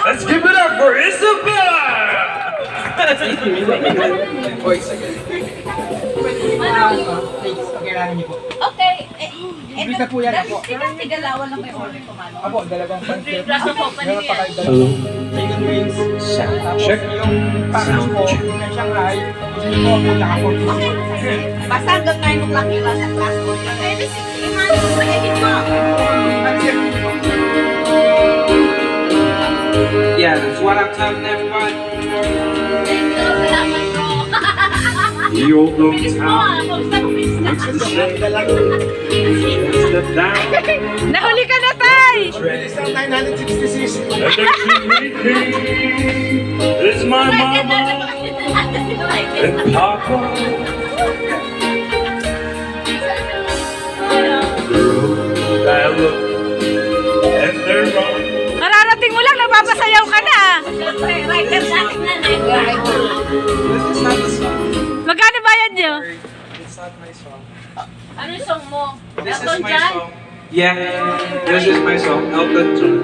Let's give it up for Isabella! Okay. Bisa po yan ako. Tigalawan lang kayo order ko, mano. Apo, dalawang pancit. Ako, Meron pa kayo Hello. dalawang chicken wings. Tapos Check. yung package po, yung Shanghai, hindi po po naka-40. Basta hanggang 9 o'clock yung nasa class order. Pwede 60 man sa edit mo. Yeah, that's what I'm telling everybody. Thank you. Salamat, bro. The old long Bilis mo, town. Kamusta mo, bilis na. Step down. Nahuli ka na, Tay! Bilis lang 966. And there's It's my mama and papa. I look and they're wrong. Mararating mo lang, napapasayaw ka na. Siyempre, writer sa ating nanay. This is not the song. Magkano bayad nyo? It's not my song. Ano yung song mo? This is Elton my John? song. Yeah, this is my song, Elton John.